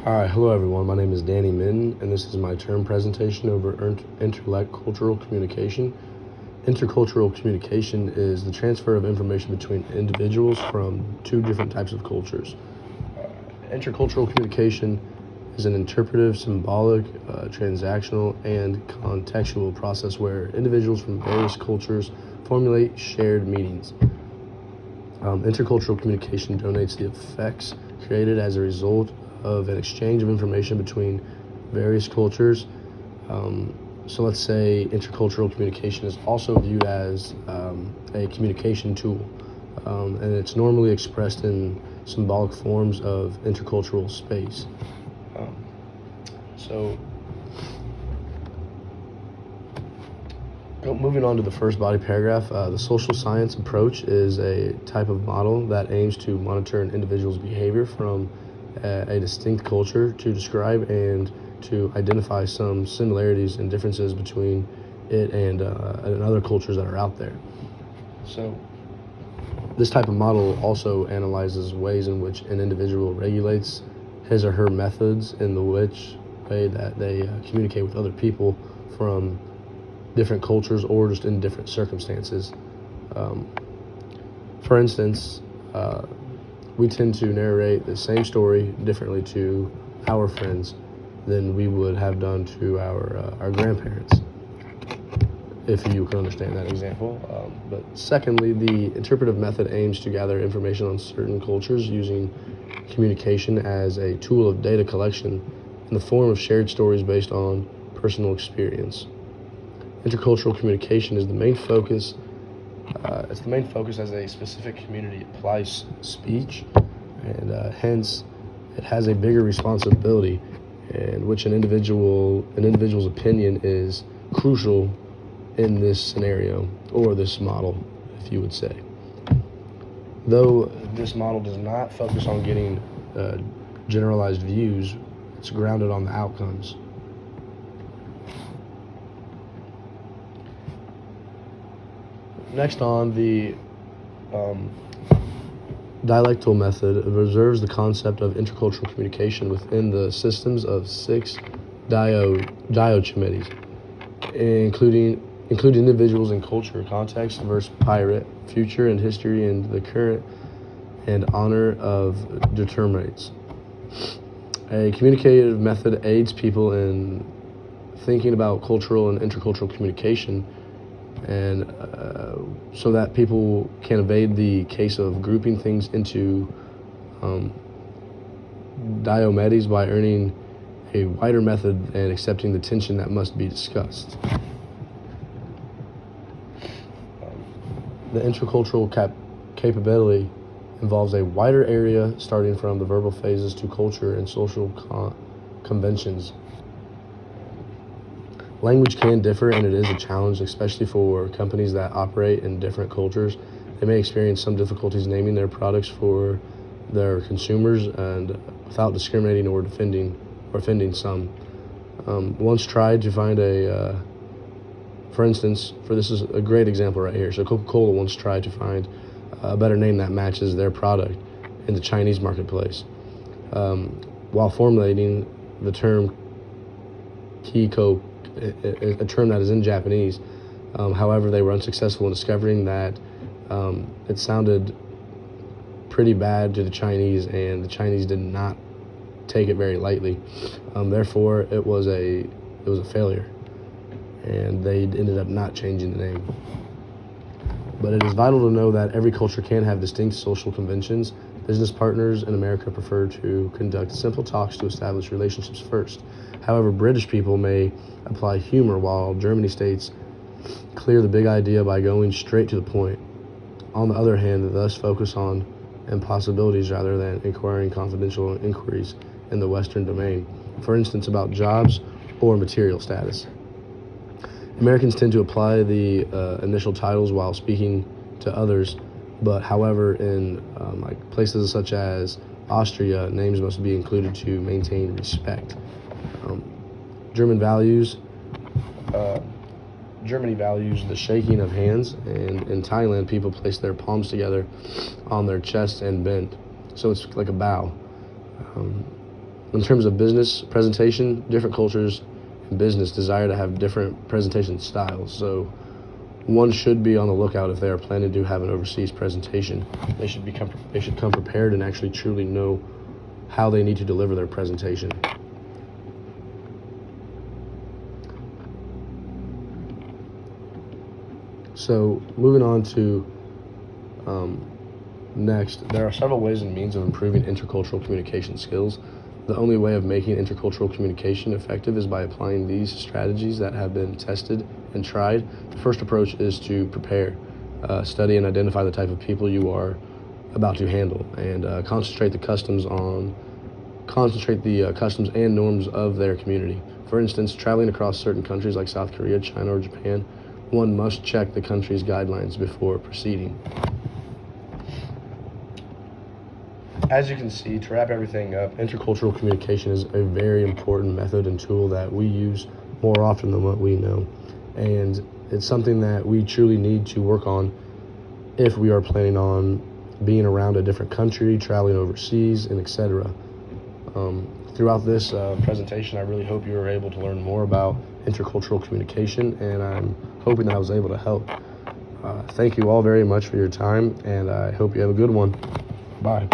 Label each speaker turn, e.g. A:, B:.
A: Hi, hello everyone. My name is Danny Min, and this is my term presentation over intercultural communication. Intercultural communication is the transfer of information between individuals from two different types of cultures. Intercultural communication is an interpretive, symbolic, transactional, and contextual process where individuals from various cultures formulate shared meanings. Intercultural communication donates the effects created as a result of an exchange of information between various cultures. So let's say intercultural communication is also viewed as a communication tool, and it's normally expressed in symbolic forms of intercultural space. Um, so Moving on to the first body paragraph, the social science approach is a type of model that aims to monitor an individual's behavior from a distinct culture to describe and to identify some similarities and differences between it and other cultures that are out there. So this type of model also analyzes ways in which an individual regulates his or her methods in the which way that they communicate with other people from different cultures or just in different circumstances. For instance, we tend to narrate the same story differently to our friends than we would have done to our grandparents, if you can understand that example. But secondly, the interpretive method aims to gather information on certain cultures using communication as a tool of data collection in the form of shared stories based on personal experience. Intercultural communication is the main focus. It's the main focus as a specific community applies speech, and hence it has a bigger responsibility, in which an individual's opinion is crucial in this scenario or this model, if you would say. Though this model does not focus on getting generalized views, it's grounded on the outcomes. Next on, the dialectal method observes the concept of intercultural communication within the systems of six diachemes, including individuals in culture, context, verse, pirate, future and history, and the current and honor of determinates. A communicative method aids people in thinking about cultural and intercultural communication, and so that people can evade the case of grouping things into diomedes by earning a wider method and accepting the tension that must be discussed. The intercultural capability involves a wider area starting from the verbal phases to culture and social conventions. Language can differ, and it is a challenge, especially for companies that operate in different cultures. They may experience some difficulties naming their products for their consumers and without discriminating or offending some. Once tried to find for instance, this is a great example right here. So Coca-Cola once tried to find a better name that matches their product in the Chinese marketplace. While formulating the term Kiko, a term that is in Japanese. However, they were unsuccessful in discovering that it sounded pretty bad to the Chinese, and the Chinese did not take it very lightly. Therefore, it was a failure, and they ended up not changing the name. But it is vital to know that every culture can have distinct social conventions. Business partners in America prefer to conduct simple talks to establish relationships first. However, British people may apply humor, while Germany states clear the big idea by going straight to the point. On the other hand, they thus focus on impossibilities rather than inquiring confidential inquiries in the Western domain, for instance, about jobs or material status. Americans tend to apply the initial titles while speaking to others, but however, in places such as Austria, names must be included to maintain respect. Germany values the shaking of hands, and in Thailand, people place their palms together on their chest and bend, so it's like a bow. In terms of business presentation, different cultures in business desire to have different presentation styles. So one should be on the lookout if they are planning to have an overseas presentation. They should come prepared and actually truly know how they need to deliver their presentation. So moving on to next, there are several ways and means of improving intercultural communication skills. The only way of making intercultural communication effective is by applying these strategies that have been tested and tried. The first approach is to prepare, study and identify the type of people you are about to handle, and concentrate the customs and norms of their community. For instance, traveling across certain countries like South Korea, China, or Japan, one must check the country's guidelines before proceeding. As you can see, to wrap everything up, intercultural communication is a very important method and tool that we use more often than what we know. And it's something that we truly need to work on if we are planning on being around a different country, traveling overseas, and etc. Throughout this presentation, I really hope you were able to learn more about intercultural communication, and I'm hoping that I was able to help. Thank you all very much for your time, and I hope you have a good one. Bye.